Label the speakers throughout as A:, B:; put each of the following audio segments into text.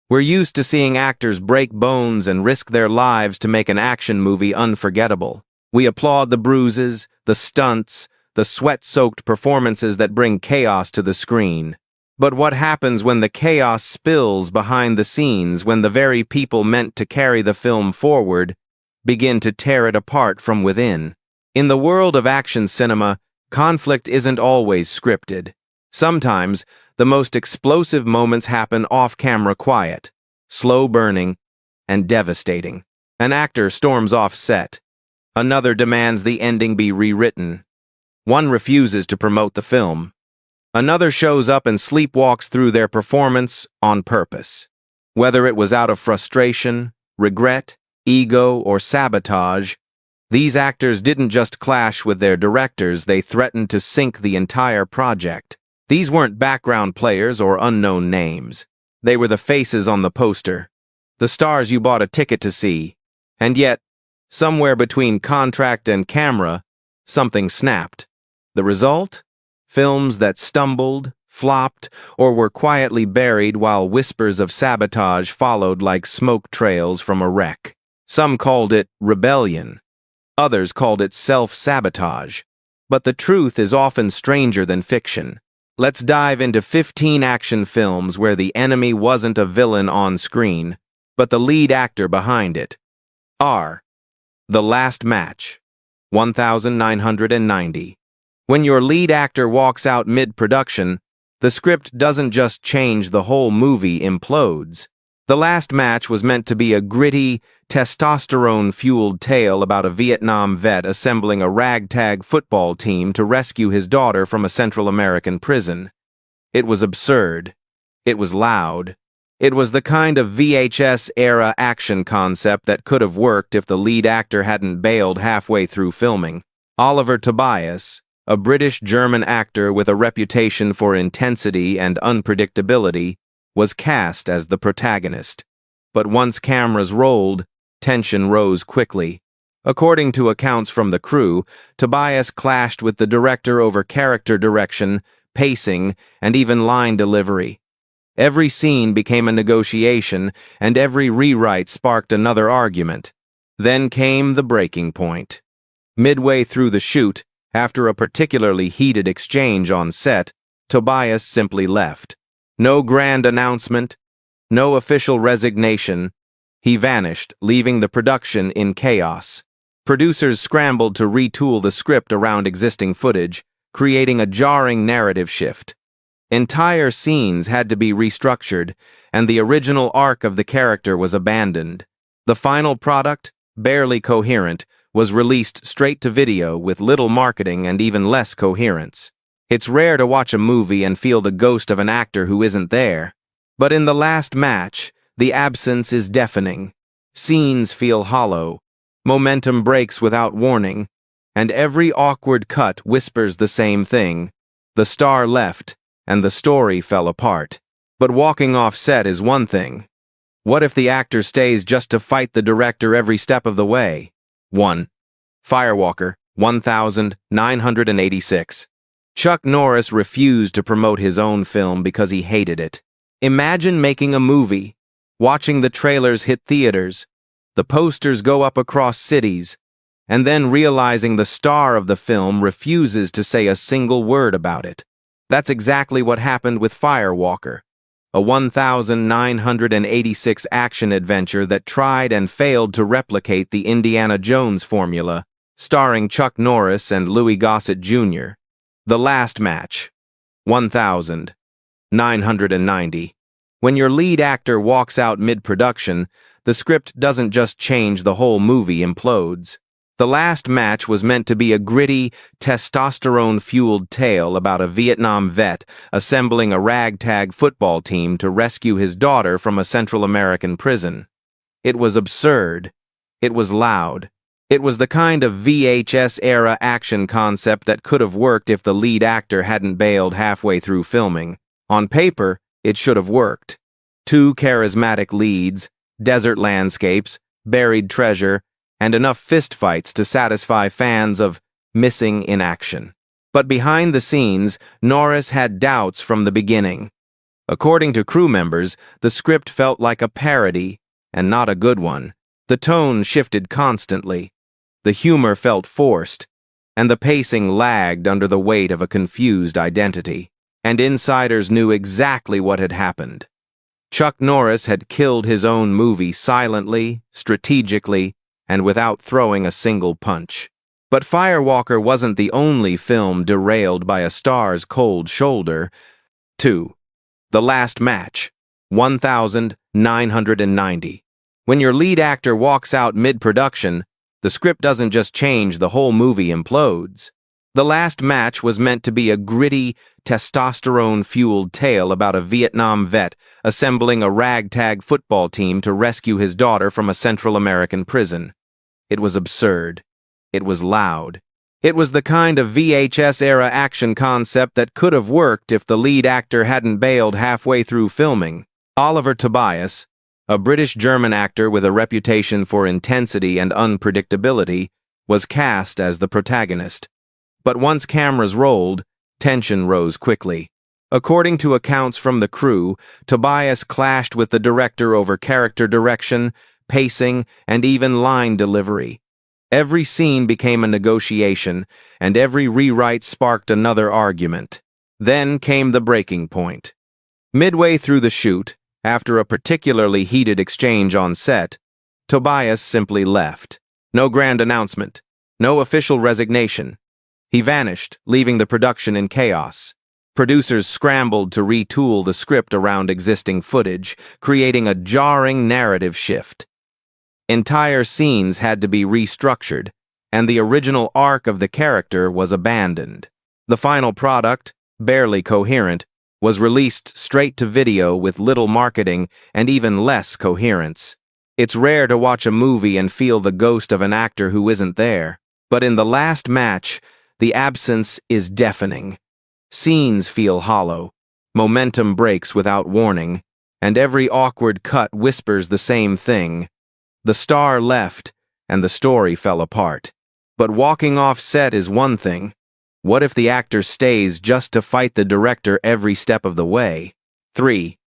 A: We're used to seeing actors break bones and risk their lives to make an action movie unforgettable. We applaud the bruises, the stunts, the sweat-soaked performances that bring chaos to the screen. But what happens when the chaos spills behind the scenes, when the very people meant to carry the film forward begin to tear it apart from within? In the world of action cinema, conflict isn't always scripted. Sometimes, the most explosive moments happen off-camera quiet, slow-burning, and devastating. An actor storms off set. Another demands the ending be rewritten. One refuses to promote the film. Another shows up and sleepwalks through their performance on purpose. Whether it was out of frustration, regret, ego, or sabotage, these actors didn't just clash with their directors, they threatened to sink the entire project. These weren't background players or unknown names. They were the faces on the poster, the stars you bought a ticket to see. And yet, somewhere between contract and camera, something snapped. The result? Films that stumbled, flopped, or were quietly buried while whispers of sabotage followed like smoke trails from a wreck. Some called it rebellion. Others called it self-sabotage. But the truth is often stranger than fiction. Let's dive into 15 action films where the enemy wasn't a villain on screen, but the lead actor behind it. R. The Last Match, 1990. When your lead actor walks out mid-production, the script doesn't just change, the whole movie implodes. The Last Match was meant to be a gritty, testosterone-fueled tale about a Vietnam vet assembling a ragtag football team to rescue his daughter from a Central American prison. It was absurd. It was loud. It was the kind of VHS-era action concept that could have worked if the lead actor hadn't bailed halfway through filming. Oliver Tobias, a British-German actor with a reputation for intensity and unpredictability, was cast as the protagonist. But once cameras rolled, tension rose quickly. According to accounts from the crew, Tobias clashed with the director over character direction, pacing, and even line delivery. Every scene became a negotiation, and every rewrite sparked another argument. Then came the breaking point. Midway through the shoot, after a particularly heated exchange on set, Tobias simply left. No grand announcement, no official resignation. He vanished, leaving the production in chaos. Producers scrambled to retool the script around existing footage, creating a jarring narrative shift. Entire scenes had to be restructured, and the original arc of the character was abandoned. The final product, barely coherent, was released straight to video with little marketing and even less coherence. It's rare to watch a movie and feel the ghost of an actor who isn't there. But in The Last Match, the absence is deafening. Scenes feel hollow. Momentum breaks without warning. And every awkward cut whispers the same thing. The star left, and the story fell apart. But walking off set is one thing. What if the actor stays just to fight the director every step of the way? 1. Firewalker, 1986. Chuck Norris refused to promote his own film because he hated it. Imagine making a movie, watching the trailers hit theaters, the posters go up across cities, and then realizing the star of the film refuses to say a single word about it. That's exactly what happened with Firewalker, a 1986 action adventure that tried and failed to replicate the Indiana Jones formula, starring Chuck Norris and Louis Gossett Jr. The Last Match, 1990. When your lead actor walks out mid-production, the script doesn't just change, the whole movie implodes. The Last Match was meant to be a gritty, testosterone-fueled tale about a Vietnam vet assembling a ragtag football team to rescue his daughter from a Central American prison. It was absurd. It was loud. It was the kind of VHS-era action concept that could have worked if the lead actor hadn't bailed halfway through filming. On paper, it should have worked. 2 charismatic leads, desert landscapes, buried treasure, and enough fistfights to satisfy fans of missing in action. But behind the scenes, Norris had doubts from the beginning. According to crew members, the script felt like a parody, and not a good one. The tone shifted constantly. The humor felt forced, and the pacing lagged under the weight of a confused identity. And insiders knew exactly what had happened. Chuck Norris had killed his own movie silently, strategically, and without throwing a single punch. But Firewalker wasn't the only film derailed by a star's cold shoulder. 2. The Last Match, 1990. When your lead actor walks out mid-production, the script doesn't just change, the whole movie implodes. The Last Match was meant to be a gritty, testosterone-fueled tale about a Vietnam vet assembling a ragtag football team to rescue his daughter from a Central American prison. It was absurd. It was loud. It was the kind of VHS-era action concept that could have worked if the lead actor hadn't bailed halfway through filming. Oliver Tobias, a British-German actor with a reputation for intensity and unpredictability, was cast as the protagonist. But once cameras rolled, tension rose quickly. According to accounts from the crew, Tobias clashed with the director over character direction, pacing, and even line delivery. Every scene became a negotiation, and every rewrite sparked another argument. Then came the breaking point. Midway through the shoot, after a particularly heated exchange on set, Tobias simply left. No grand announcement, no official resignation. He vanished, leaving the production in chaos. Producers scrambled to retool the script around existing footage, creating a jarring narrative shift. Entire scenes had to be restructured, and the original arc of the character was abandoned. The final product, barely coherent, was released straight to video with little marketing and even less coherence. It's rare to watch a movie and feel the ghost of an actor who isn't there, but in The Last Match, the absence is deafening. Scenes feel hollow, momentum breaks without warning, and every awkward cut whispers the same thing. The star left, and the story fell apart. But walking off set is one thing. What if the actor stays just to fight the director every step of the way? 3.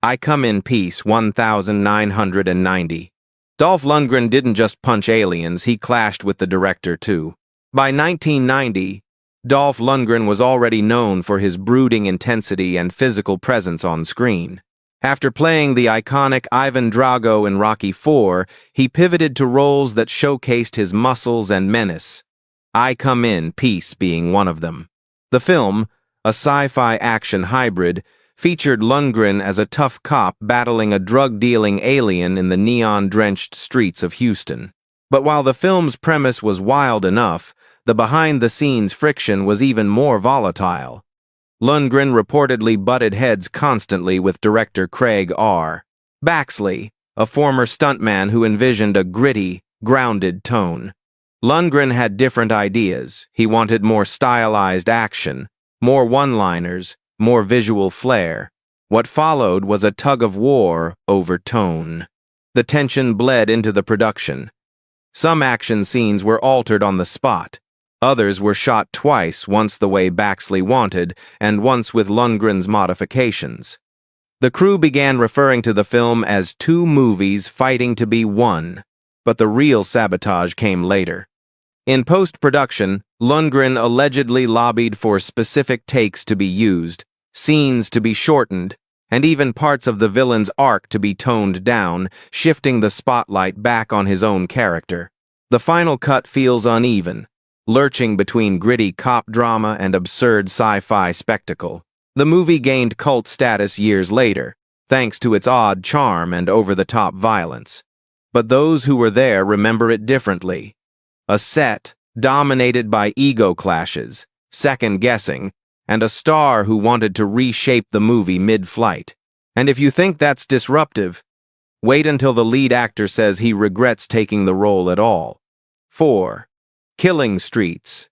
A: I Come in Peace, 1990. Dolph Lundgren didn't just punch aliens, he clashed with the director too. By 1990, Dolph Lundgren was already known for his brooding intensity and physical presence on screen. After playing the iconic Ivan Drago in Rocky IV, he pivoted to roles that showcased his muscles and menace. I Come in Peace being one of them. The film, a sci-fi action hybrid, featured Lundgren as a tough cop battling a drug-dealing alien in the neon-drenched streets of Houston. But while the film's premise was wild enough, the behind-the-scenes friction was even more volatile. Lundgren reportedly butted heads constantly with director Craig R. Baxley, a former stuntman who envisioned a gritty, grounded tone. Lundgren had different ideas. He wanted more stylized action, more one-liners, more visual flair. What followed was a tug-of-war over tone. The tension bled into the production. Some action scenes were altered on the spot. Others were shot twice, once the way Baxley wanted, and once with Lundgren's modifications. The crew began referring to the film as two movies fighting to be one, but the real sabotage came later. In post-production, Lundgren allegedly lobbied for specific takes to be used, scenes to be shortened, and even parts of the villain's arc to be toned down, shifting the spotlight back on his own character. The final cut feels uneven, lurching between gritty cop drama and absurd sci-fi spectacle. The movie gained cult status years later, thanks to its odd charm and over-the-top violence. But those who were there remember it differently. A set dominated by ego clashes, second-guessing, and a star who wanted to reshape the movie mid-flight. And if you think that's disruptive, wait until the lead actor says he regrets taking the role at all. 4. Killing Streets,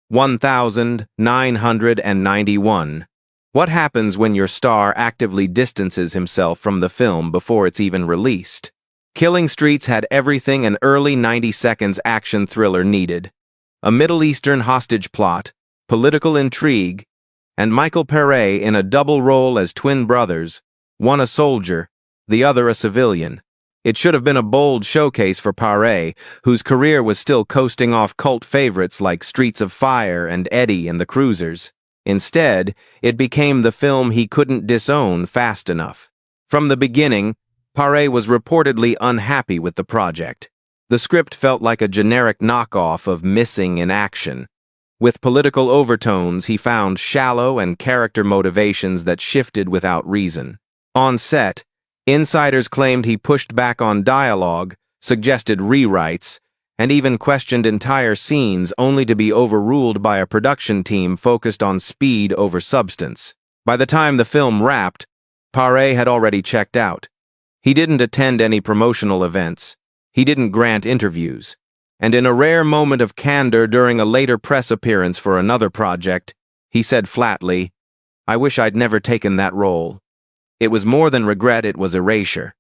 A: 1991. What happens when your star actively distances himself from the film before it's even released? Killing Streets had everything an early 90-seconds action thriller needed. A Middle Eastern hostage plot, political intrigue, and Michael Pare in a double role as twin brothers, one a soldier, the other a civilian. It should have been a bold showcase for Pare, whose career was still coasting off cult favorites like Streets of Fire and Eddie and the Cruisers. Instead, it became the film he couldn't disown fast enough. From the beginning, Pare was reportedly unhappy with the project. The script felt like a generic knockoff of Missing in Action. With political overtones, he found shallow and character motivations that shifted without reason. On set, insiders claimed he pushed back on dialogue, suggested rewrites, and even questioned entire scenes only to be overruled by a production team focused on speed over substance. By the time the film wrapped, Pare had already checked out. He didn't attend any promotional events. He didn't grant interviews. And in a rare moment of candor during a later press appearance for another project, he said flatly, "I wish I'd never taken that role." It was more than regret, it was erasure.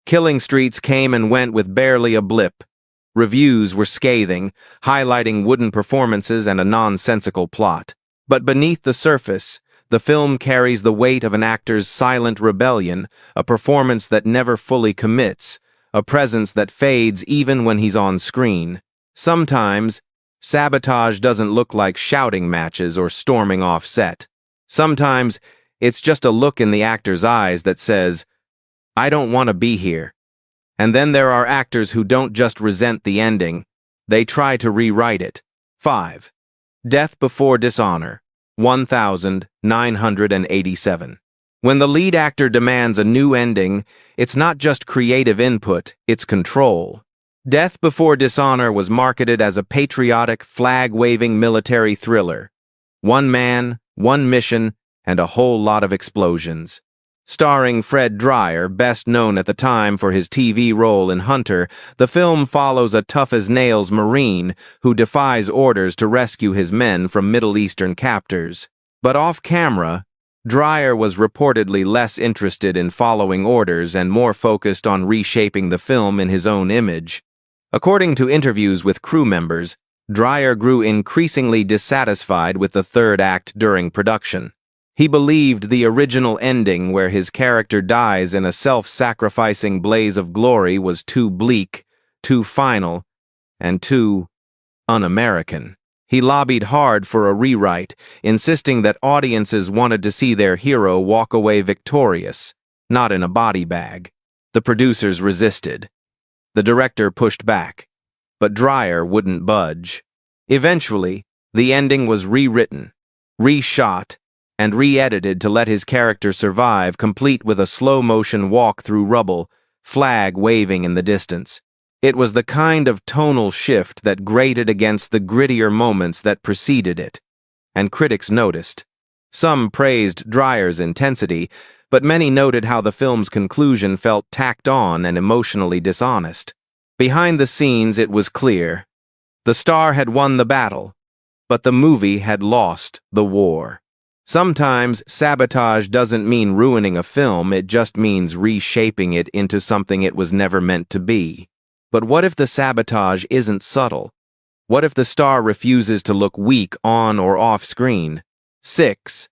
A: Killing Streets came and went with barely a blip. Reviews were scathing, highlighting wooden performances and a nonsensical plot. But beneath the surface, the film carries the weight of an actor's silent rebellion, a performance that never fully commits, a presence that fades even when he's on screen. Sometimes, Sabotage doesn't look like shouting matches or storming off set. Sometimes, it's just a look in the actor's eyes that says, "I don't want to be here." And then there are actors who don't just resent the ending, they try to rewrite it. 5. Death Before Dishonor, 1987. When the lead actor demands a new ending, it's not just creative input, it's control. Death Before Dishonor was marketed as a patriotic, flag-waving military thriller. One man, one mission, and a whole lot of explosions. Starring Fred Dryer, best known at the time for his TV role in Hunter, the film follows a tough-as-nails Marine who defies orders to rescue his men from Middle Eastern captors. But off-camera, Dryer was reportedly less interested in following orders and more focused on reshaping the film in his own image. According to interviews with crew members, Dryer grew increasingly dissatisfied with the third act during production. He believed the original ending, where his character dies in a self-sacrificing blaze of glory, was too bleak, too final, and too un-American. He lobbied hard for a rewrite, insisting that audiences wanted to see their hero walk away victorious, not in a body bag. The producers resisted. The director pushed back, but Dryer wouldn't budge. Eventually, the ending was rewritten, reshot, and re-edited to let his character survive, complete with a slow-motion walk through rubble, flag waving in the distance. It was the kind of tonal shift that grated against the grittier moments that preceded it, and critics noticed. Some praised Dryer's intensity, but many noted how the film's conclusion felt tacked on and emotionally dishonest. Behind the scenes, it was clear. The star had won the battle, but the movie had lost the war. Sometimes sabotage doesn't mean ruining a film, it just means reshaping it into something it was never meant to be. But what if the sabotage isn't subtle? What if the star refuses to look weak on or off screen? 6.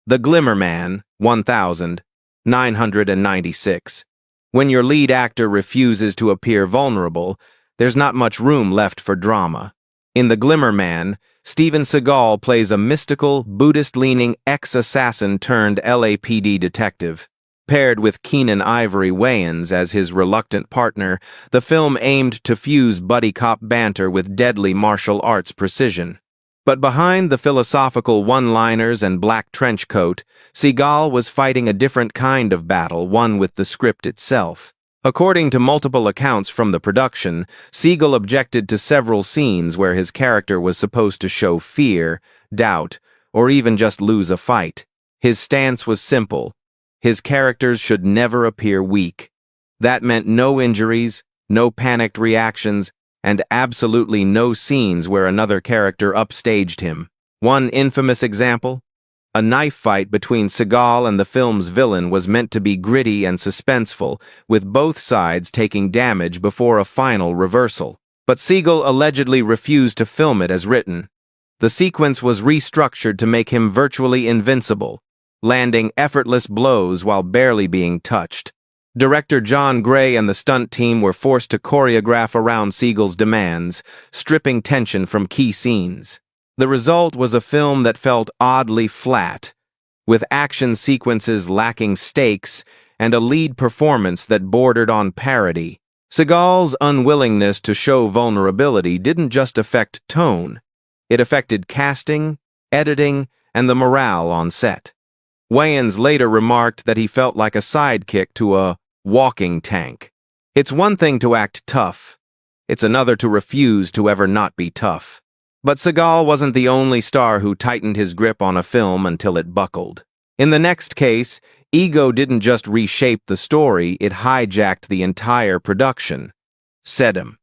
A: The Glimmer Man, 1996. When your lead actor refuses to appear vulnerable, there's not much room left for drama. In The Glimmer Man, Steven Seagal plays a mystical, Buddhist-leaning ex-assassin turned LAPD detective. Paired with Keenan Ivory Wayans as his reluctant partner, the film aimed to fuse buddy cop banter with deadly martial arts precision. But behind the philosophical one-liners and black trench coat, Seagal was fighting a different kind of battle, one with the script itself. According to multiple accounts from the production, Seagal objected to several scenes where his character was supposed to show fear, doubt, or even just lose a fight. His stance was simple. His characters should never appear weak. That meant no injuries, no panicked reactions, and absolutely no scenes where another character upstaged him. One infamous example? A knife fight between Seagal and the film's villain was meant to be gritty and suspenseful, with both sides taking damage before a final reversal. But Seagal allegedly refused to film it as written. The sequence was restructured to make him virtually invincible, landing effortless blows while barely being touched. Director John Gray and the stunt team were forced to choreograph around Siegel's demands, stripping tension from key scenes. The result was a film that felt oddly flat, with action sequences lacking stakes and a lead performance that bordered on parody. Seagal's unwillingness to show vulnerability didn't just affect tone, it affected casting, editing, and the morale on set. Wayans later remarked that he felt like a sidekick to a walking tank. It's one thing to act tough, it's another to refuse to ever not be tough. But Seagal wasn't the only star who tightened his grip on a film until it buckled. In the next case, ego didn't just reshape the story, it hijacked the entire production. 7.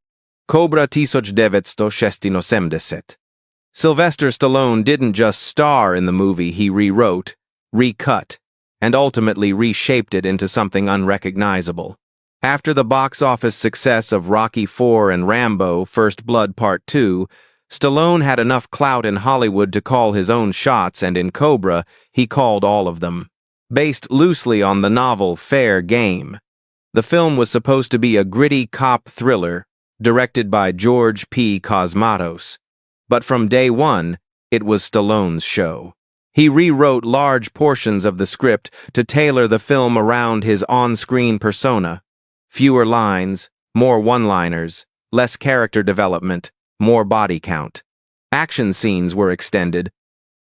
A: Cobra 1970. Sylvester Stallone didn't just star in the movie, he rewrote, recut, and ultimately reshaped it into something unrecognizable. After the box office success of Rocky IV and Rambo: First Blood Part 2, Stallone had enough clout in Hollywood to call his own shots, and in Cobra, he called all of them. Based loosely on the novel Fair Game, the film was supposed to be a gritty cop thriller directed by George P. Cosmatos. But from day one, it was Stallone's show. He rewrote large portions of the script to tailor the film around his on-screen persona. Fewer lines, more one-liners, less character development, more body count. Action scenes were extended,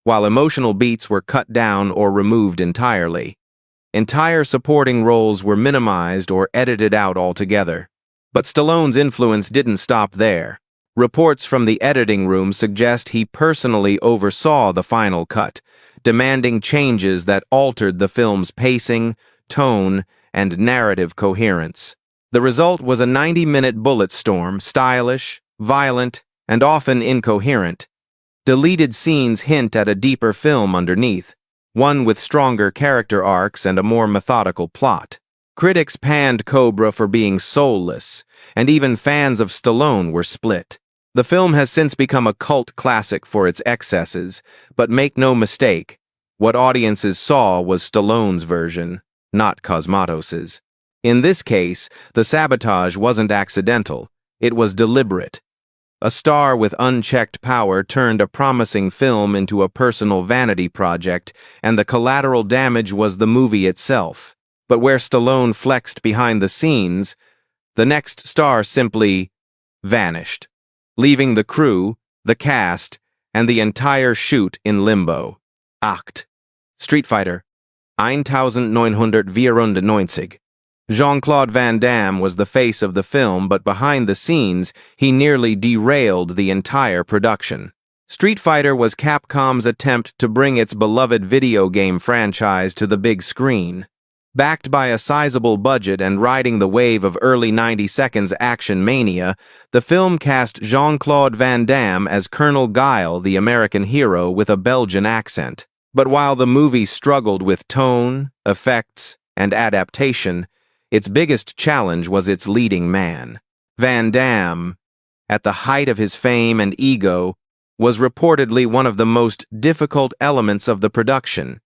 A: while emotional beats were cut down or removed entirely. Entire supporting roles were minimized or edited out altogether. But Stallone's influence didn't stop there. Reports from the editing room suggest he personally oversaw the final cut, demanding changes that altered the film's pacing, tone, and narrative coherence. The result was a 90-minute bullet storm, stylish, violent, and often incoherent. Deleted scenes hint at a deeper film underneath, one with stronger character arcs and a more methodical plot. Critics panned Cobra for being soulless, and even fans of Stallone were split. The film has since become a cult classic for its excesses, but make no mistake, what audiences saw was Stallone's version, not Cosmatos's. In this case, the sabotage wasn't accidental, it was deliberate. A star with unchecked power turned a promising film into a personal vanity project, and the collateral damage was the movie itself. But where Stallone flexed behind the scenes, the next star simply vanished, leaving the crew, the cast, and the entire shoot in limbo. Acht. Street Fighter 1994. Jean-Claude Van Damme was the face of the film, but behind the scenes, he nearly derailed the entire production. Street Fighter was Capcom's attempt to bring its beloved video game franchise to the big screen. Backed by a sizable budget and riding the wave of early 90s action mania, the film cast Jean-Claude Van Damme as Colonel Guile, the American hero with a Belgian accent. But while the movie struggled with tone, effects, and adaptation, its biggest challenge was its leading man. Van Damme, at the height of his fame and ego, was reportedly one of the most difficult elements of the production.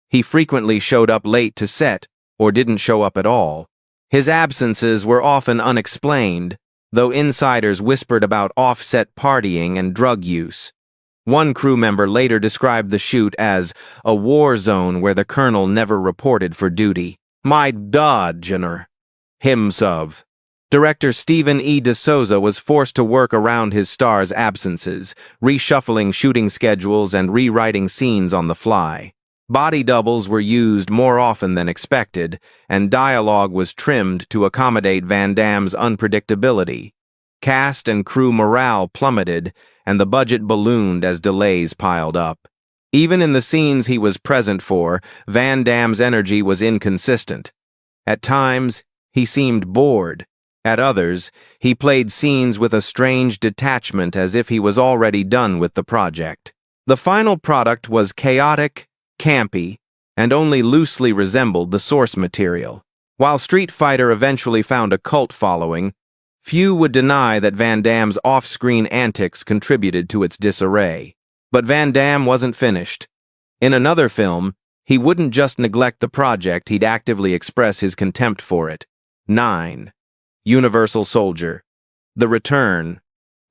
A: He frequently showed up late to set, or didn't show up at all. His absences were often unexplained, though insiders whispered about off-set partying and drug use. One crew member later described the shoot as a war zone where the colonel never reported for duty. My dodgener. Himself. Director Stephen E. D'Souza was forced to work around his star's absences, reshuffling shooting schedules and rewriting scenes on the fly. Body doubles were used more often than expected, and dialogue was trimmed to accommodate Van Damme's unpredictability. Cast and crew morale plummeted, and the budget ballooned as delays piled up. Even in the scenes he was present for, Van Damme's energy was inconsistent. At times, he seemed bored. At others, he played scenes with a strange detachment as if he was already done with the project. The final product was chaotic, campy, and only loosely resembled the source material. While Street Fighter eventually found a cult following, few would deny that Van Damme's off-screen antics contributed to its disarray. But Van Damme wasn't finished. In another film, he wouldn't just neglect the project, he'd actively express his contempt for it. 9. Universal Soldier. The Return.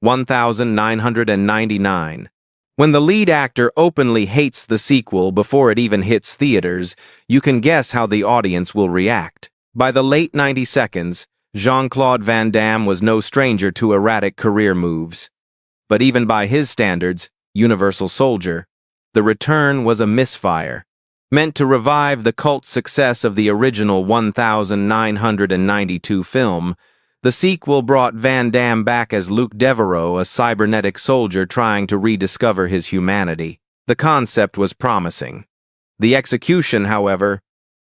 A: 1999. When the lead actor openly hates the sequel before it even hits theaters, you can guess how the audience will react. By the late 90s, Jean-Claude Van Damme was no stranger to erratic career moves. But even by his standards, Universal Soldier, The Return was a misfire. Meant to revive the cult success of the original 1992 film, the sequel brought Van Damme back as Luke Devereaux, a cybernetic soldier trying to rediscover his humanity. The concept was promising. The execution, however,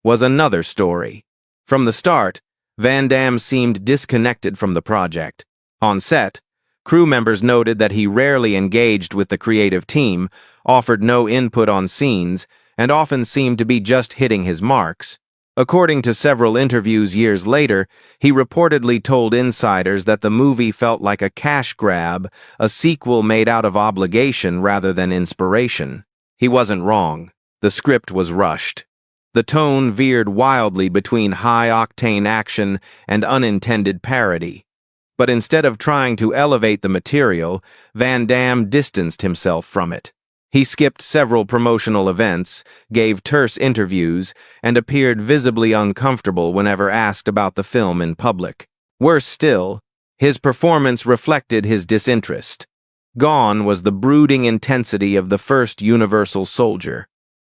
A: was another story. From the start, Van Damme seemed disconnected from the project. On set, crew members noted that he rarely engaged with the creative team, offered no input on scenes, and often seemed to be just hitting his marks. According to several interviews years later, he reportedly told insiders that the movie felt like a cash grab, a sequel made out of obligation rather than inspiration. He wasn't wrong. The script was rushed. The tone veered wildly between high-octane action and unintended parody. But instead of trying to elevate the material, Van Damme distanced himself from it. He skipped several promotional events, gave terse interviews, and appeared visibly uncomfortable whenever asked about the film in public. Worse still, his performance reflected his disinterest. Gone was the brooding intensity of the first Universal Soldier.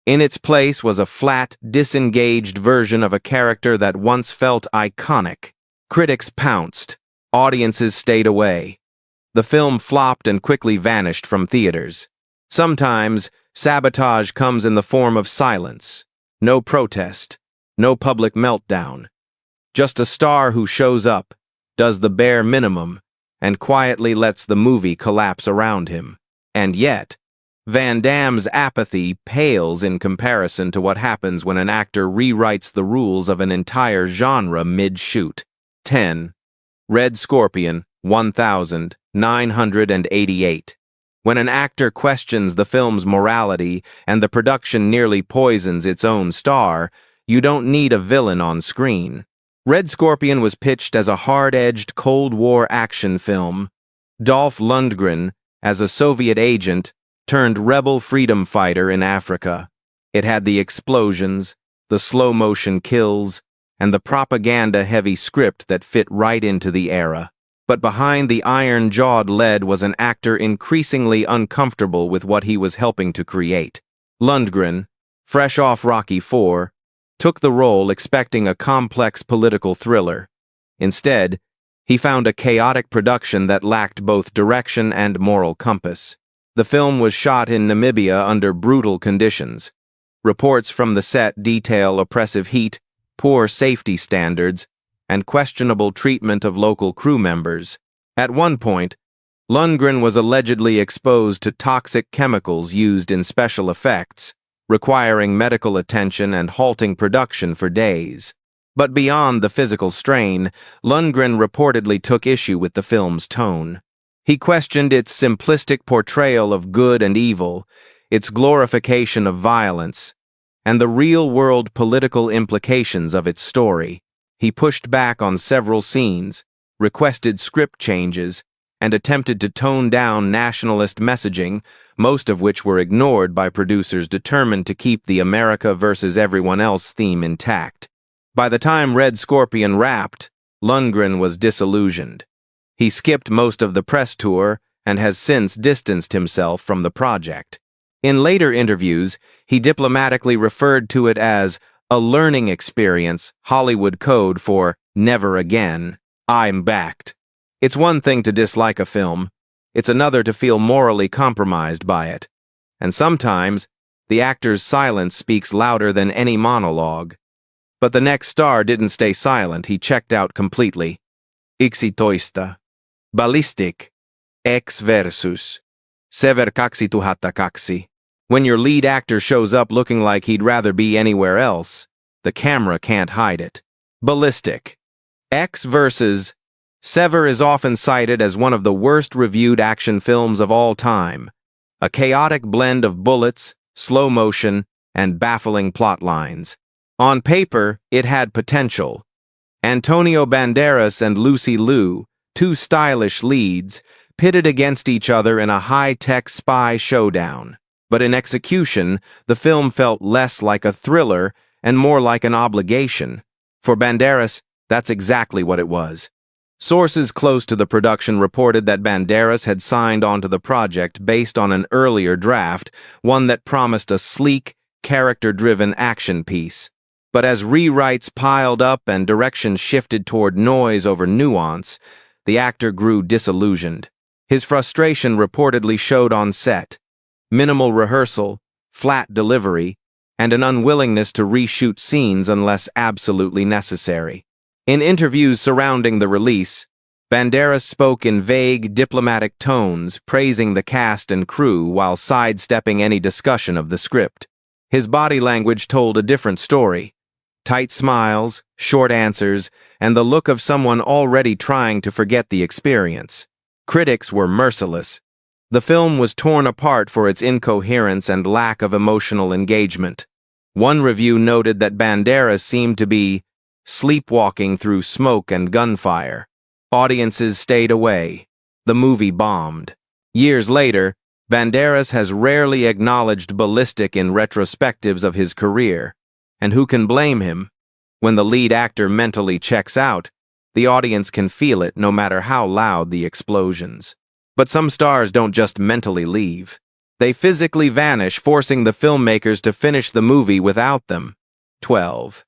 A: In its place was a flat, disengaged version of a character that once felt iconic. Critics pounced. Audiences stayed away. The film flopped and quickly vanished from theaters. Sometimes, sabotage comes in the form of silence. No protest. No public meltdown. Just a star who shows up, does the bare minimum, and quietly lets the movie collapse around him. And yet, Van Damme's apathy pales in comparison to what happens when an actor rewrites the rules of an entire genre mid-shoot. 10. Red Scorpion, 1988. When an actor questions the film's morality and the production nearly poisons its own star, you don't need a villain on screen. Red Scorpion was pitched as a hard-edged Cold War action film. Dolph Lundgren, as a Soviet agent, turned rebel freedom fighter in Africa. It had the explosions, the slow-motion kills, and the propaganda-heavy script that fit right into the era. But behind the iron-jawed lead was an actor increasingly uncomfortable with what he was helping to create. Lundgren, fresh off Rocky IV, took the role expecting a complex political thriller. Instead, he found a chaotic production that lacked both direction and moral compass. The film was shot in Namibia under brutal conditions. Reports from the set detail oppressive heat, poor safety standards, and questionable treatment of local crew members. At one point, Lundgren was allegedly exposed to toxic chemicals used in special effects, requiring medical attention and halting production for days. But beyond the physical strain, Lundgren reportedly took issue with the film's tone. He questioned its simplistic portrayal of good and evil, its glorification of violence, and the real-world political implications of its story. He pushed back on several scenes, requested script changes, and attempted to tone down nationalist messaging, most of which were ignored by producers determined to keep the America versus everyone else theme intact. By the time Red Scorpion wrapped, Lundgren was disillusioned. He skipped most of the press tour and has since distanced himself from the project. In later interviews, he diplomatically referred to it as a learning experience, Hollywood code for never again. I'm backed. It's one thing to dislike a film. It's another to feel morally compromised by it. And sometimes, the actor's silence speaks louder than any monologue. But the next star didn't stay silent. He checked out completely. Iksitoista. Ballistic. X versus. Sever kaksi tuhatta kaksi. When your lead actor shows up looking like he'd rather be anywhere else, the camera can't hide it. Ballistic. X versus. Sever is often cited as one of the worst reviewed action films of all time. a chaotic blend of bullets, slow motion, and baffling plot lines. On paper, it had potential. Antonio Banderas and Lucy Liu, two stylish leads, pitted against each other in a high-tech spy showdown. But in execution, the film felt less like a thriller and more like an obligation. For Banderas, that's exactly what it was. Sources close to the production reported that Banderas had signed onto the project based on an earlier draft, one that promised a sleek, character-driven action piece. But as rewrites piled up and direction shifted toward noise over nuance, the actor grew disillusioned. His frustration reportedly showed on set. Minimal rehearsal, flat delivery, and an unwillingness to reshoot scenes unless absolutely necessary. In interviews surrounding the release, Banderas spoke in vague, diplomatic tones, praising the cast and crew while sidestepping any discussion of the script. His body language told a different story. Tight smiles, short answers, and the look of someone already trying to forget the experience. Critics were merciless. The film was torn apart for its incoherence and lack of emotional engagement. One review noted that Banderas seemed to be sleepwalking through smoke and gunfire. Audiences stayed away. The movie bombed. Years later, Banderas has rarely acknowledged ballistic in retrospectives of his career. And who can blame him? When the lead actor mentally checks out, the audience can feel it no matter how loud the explosions. But some stars don't just mentally leave. They physically vanish, forcing the filmmakers to finish the movie without them. 12.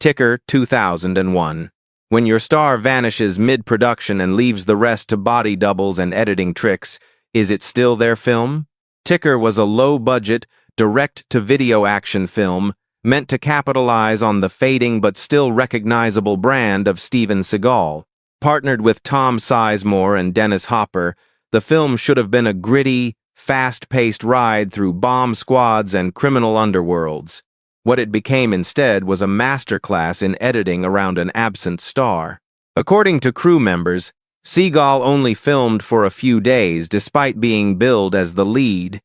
A: Ticker 2001. When your star vanishes mid-production and leaves the rest to body doubles and editing tricks, is it still their film? Ticker was a low-budget, direct-to-video action film meant to capitalize on the fading but still recognizable brand of Steven Seagal. Partnered with Tom Sizemore and Dennis Hopper, the film should have been a gritty, fast-paced ride through bomb squads and criminal underworlds. What it became instead was a masterclass in editing around an absent star. According to crew members, Seagal only filmed for a few days despite being billed as the lead.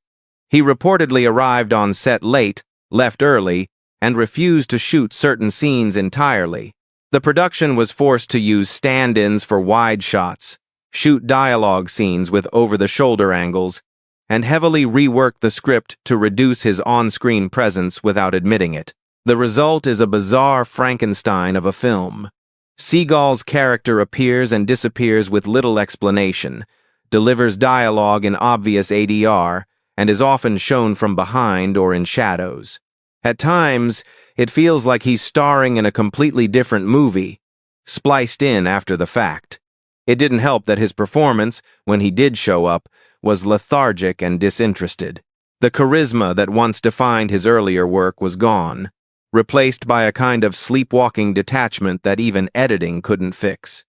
A: He reportedly arrived on set late, left early, and refused to shoot certain scenes entirely. The production was forced to use stand-ins for wide shots, shoot dialogue scenes with over-the-shoulder angles, and heavily rework the script to reduce his on-screen presence without admitting it. The result is a bizarre Frankenstein of a film. Seagal's character appears and disappears with little explanation, delivers dialogue in obvious ADR, and is often shown from behind or in shadows. At times, it feels like he's starring in a completely different movie, spliced in after the fact. It didn't help that his performance, when he did show up, was lethargic and disinterested. The charisma that once defined his earlier work was gone, replaced by a kind of sleepwalking detachment that even editing couldn't fix.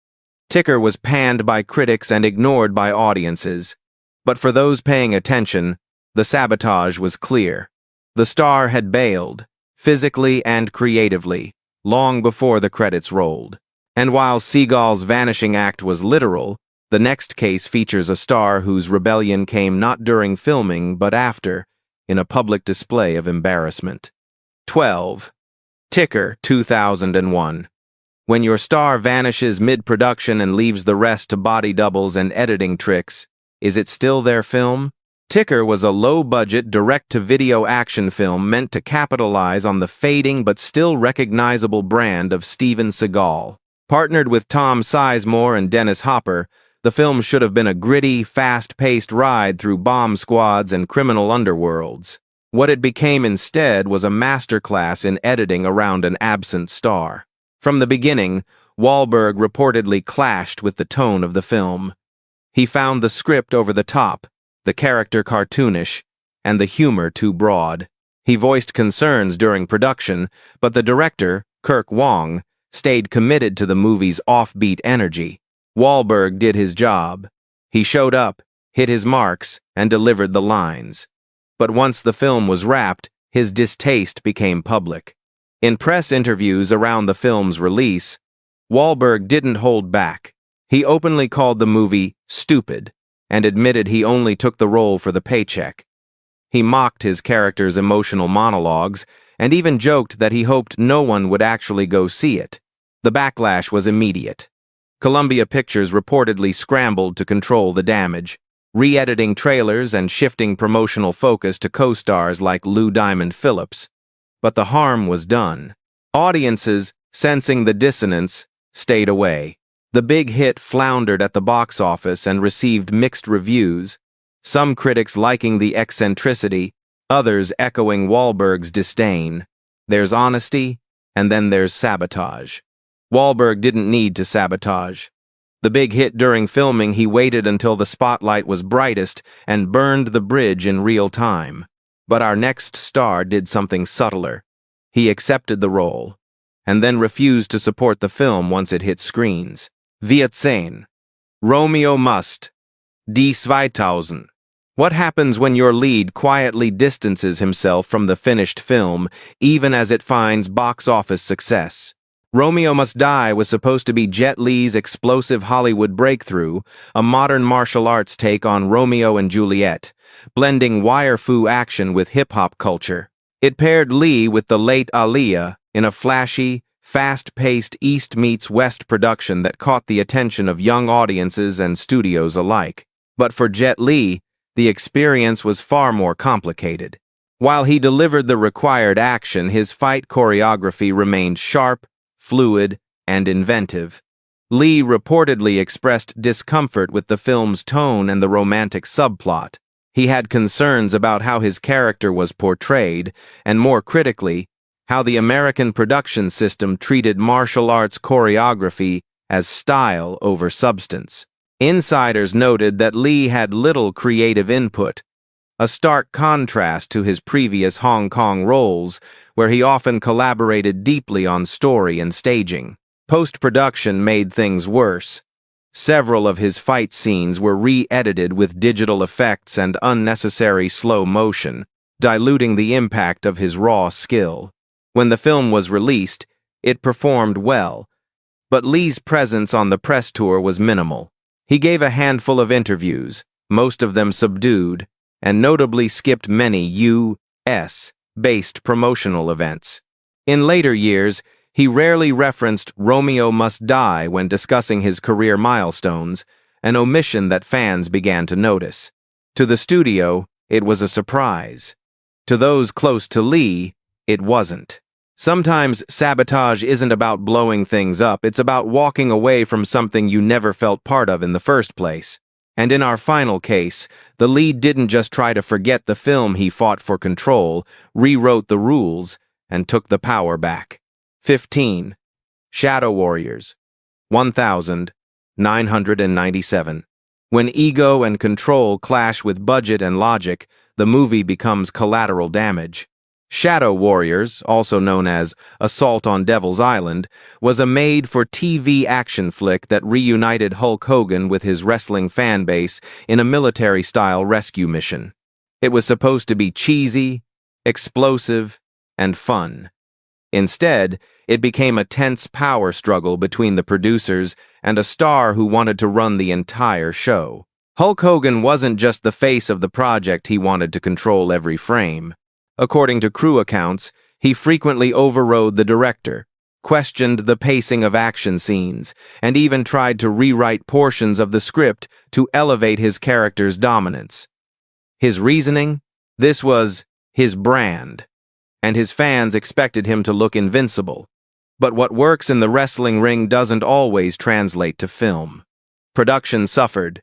A: Ticker was panned by critics and ignored by audiences, but for those paying attention, the sabotage was clear. The star had bailed, physically and creatively, long before the credits rolled. And while Seagal's vanishing act was literal, the next case features a star whose rebellion came not during filming but after, in a public display of embarrassment. 12. Ticker 2001. When your star vanishes mid-production and leaves the rest to body doubles and editing tricks, is it still their film? Ticker was a low-budget, direct-to-video action film meant to capitalize on the fading but still recognizable brand of Steven Seagal. Partnered with Tom Sizemore and Dennis Hopper, the film should have been a gritty, fast-paced ride through bomb squads and criminal underworlds. What it became instead was a masterclass in editing around an absent star. From the beginning, Wahlberg reportedly clashed with the tone of the film. He found the script over the top, the character cartoonish, and the humor too broad. He voiced concerns during production, but the director, Kirk Wong, stayed committed to the movie's offbeat energy. Wahlberg did his job. He showed up, hit his marks, and delivered the lines. But once the film was wrapped, his distaste became public. In press interviews around the film's release, Wahlberg didn't hold back. He openly called the movie stupid and admitted he only took the role for the paycheck. He mocked his character's emotional monologues, and even joked that he hoped no one would actually go see it. The backlash was immediate. Columbia Pictures reportedly scrambled to control the damage, re-editing trailers and shifting promotional focus to co-stars like Lou Diamond Phillips. But the harm was done. Audiences, sensing the dissonance, stayed away. The big hit floundered at the box office and received mixed reviews, some critics liking the eccentricity, others echoing Wahlberg's disdain. There's honesty, and then there's sabotage. Wahlberg didn't need to sabotage. The big hit during filming, he waited until the spotlight was brightest and burned the bridge in real time. But our next star did something subtler. He accepted the role, and then refused to support the film once it hit screens. Vanishing. Romeo Must. Die 2000. What happens when your lead quietly distances himself from the finished film, even as it finds box office success? Romeo Must Die was supposed to be Jet Li's explosive Hollywood breakthrough, a modern martial arts take on Romeo and Juliet, blending wire-fu action with hip-hop culture. It paired Li with the late Aaliyah in a flashy, fast-paced East meets West production that caught the attention of young audiences and studios alike. But for Jet Li, the experience was far more complicated. While he delivered the required action, his fight choreography remained sharp, fluid, and inventive. Li reportedly expressed discomfort with the film's tone and the romantic subplot. He had concerns about how his character was portrayed, and more critically, how the American production system treated martial arts choreography as style over substance. Insiders noted that Li had little creative input, a stark contrast to his previous Hong Kong roles, where he often collaborated deeply on story and staging. Post-production made things worse. Several of his fight scenes were re-edited with digital effects and unnecessary slow motion, diluting the impact of his raw skill. When the film was released, it performed well, but Li's presence on the press tour was minimal. He gave a handful of interviews, most of them subdued, and notably skipped many U.S.-based promotional events. In later years, he rarely referenced Romeo Must Die when discussing his career milestones, an omission that fans began to notice. To the studio, it was a surprise. To those close to Li, it wasn't. Sometimes sabotage isn't about blowing things up, it's about walking away from something you never felt part of in the first place. And in our final case, the lead didn't just try to forget the film he fought for control, rewrote the rules, and took the power back. 15. Shadow Warriors. 1997. When ego and control clash with budget and logic, the movie becomes collateral damage. Shadow Warriors, also known as Assault on Devil's Island, was a made-for-TV action flick that reunited Hulk Hogan with his wrestling fan base in a military-style rescue mission. It was supposed to be cheesy, explosive, and fun. Instead, it became a tense power struggle between the producers and a star who wanted to run the entire show. Hulk Hogan wasn't just the face of the project, he wanted to control every frame. According to crew accounts, he frequently overrode the director, questioned the pacing of action scenes, and even tried to rewrite portions of the script to elevate his character's dominance. His reasoning? This was his brand, and his fans expected him to look invincible. But what works in the wrestling ring doesn't always translate to film. Production suffered.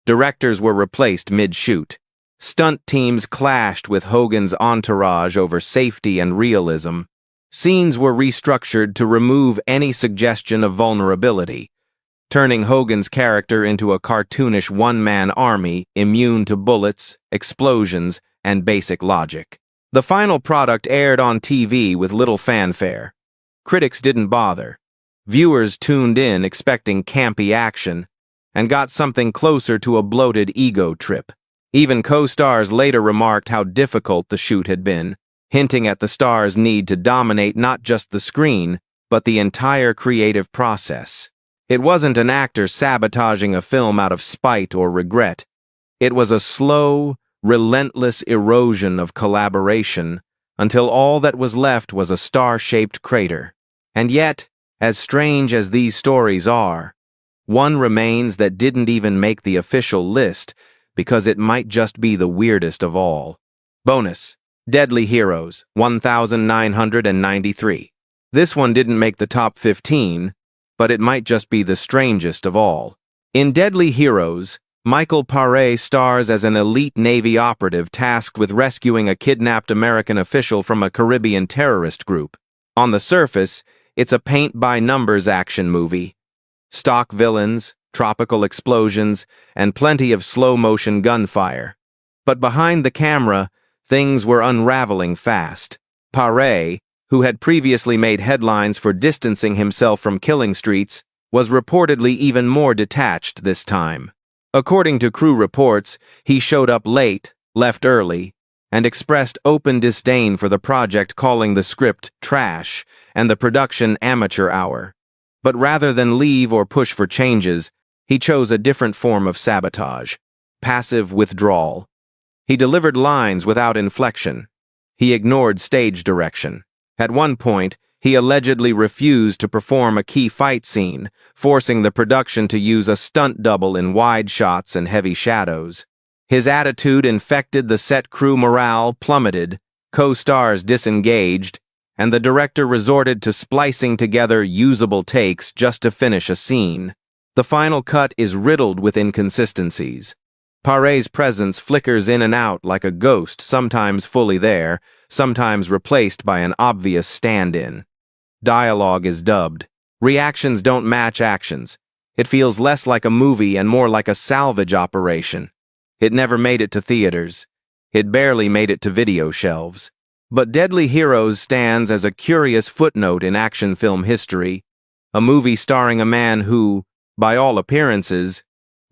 A: Directors were replaced mid-shoot. Stunt teams clashed with Hogan's entourage over safety and realism. Scenes were restructured to remove any suggestion of vulnerability, turning Hogan's character into a cartoonish one-man army immune to bullets, explosions, and basic logic. The final product aired on TV with little fanfare. Critics didn't bother. Viewers tuned in expecting campy action and got something closer to a bloated ego trip. Even co-stars later remarked how difficult the shoot had been, hinting at the star's need to dominate not just the screen, but the entire creative process. It wasn't an actor sabotaging a film out of spite or regret. It was a slow, relentless erosion of collaboration, until all that was left was a star-shaped crater. And yet, as strange as these stories are, one remains that didn't even make the official list because it might just be the weirdest of all. Bonus: Deadly Heroes, 1993. This one didn't make the top 15, but it might just be the strangest of all. In Deadly Heroes, Michael Paré stars as an elite Navy operative tasked with rescuing a kidnapped American official from a Caribbean terrorist group. On the surface, it's a paint-by-numbers action movie. Stock villains, tropical explosions, and plenty of slow-motion gunfire. But behind the camera, things were unraveling fast. Paré, who had previously made headlines for distancing himself from killing streets, was reportedly even more detached this time. According to crew reports, he showed up late, left early, and expressed open disdain for the project, calling the script trash and the production amateur hour. But rather than leave or push for changes, he chose a different form of sabotage: passive withdrawal. He delivered lines without inflection. He ignored stage direction. At one point, he allegedly refused to perform a key fight scene, forcing the production to use a stunt double in wide shots and heavy shadows. His attitude infected the set crew. Morale plummeted, co-stars disengaged, and the director resorted to splicing together usable takes just to finish a scene. The final cut is riddled with inconsistencies. Paré's presence flickers in and out like a ghost, sometimes fully there, sometimes replaced by an obvious stand-in. Dialogue is dubbed. Reactions don't match actions. It feels less like a movie and more like a salvage operation. It never made it to theaters. It barely made it to video shelves. But Deadly Heroes stands as a curious footnote in action film history, a movie starring a man who, by all appearances,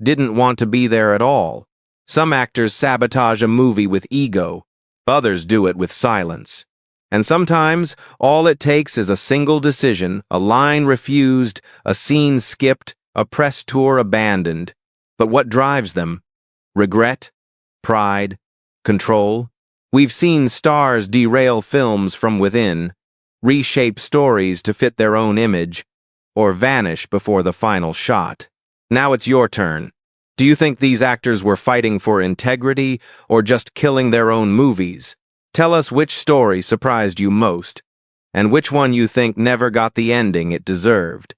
A: didn't want to be there at all. Some actors sabotage a movie with ego, others do it with silence. And sometimes, all it takes is a single decision, a line refused, a scene skipped, a press tour abandoned. But what drives them? Regret? Pride? Control? We've seen stars derail films from within, reshape stories to fit their own image, or vanish before the final shot. Now it's your turn. Do you think these actors were fighting for integrity or just killing their own movies? Tell us which story surprised you most, and which one you think never got the ending it deserved.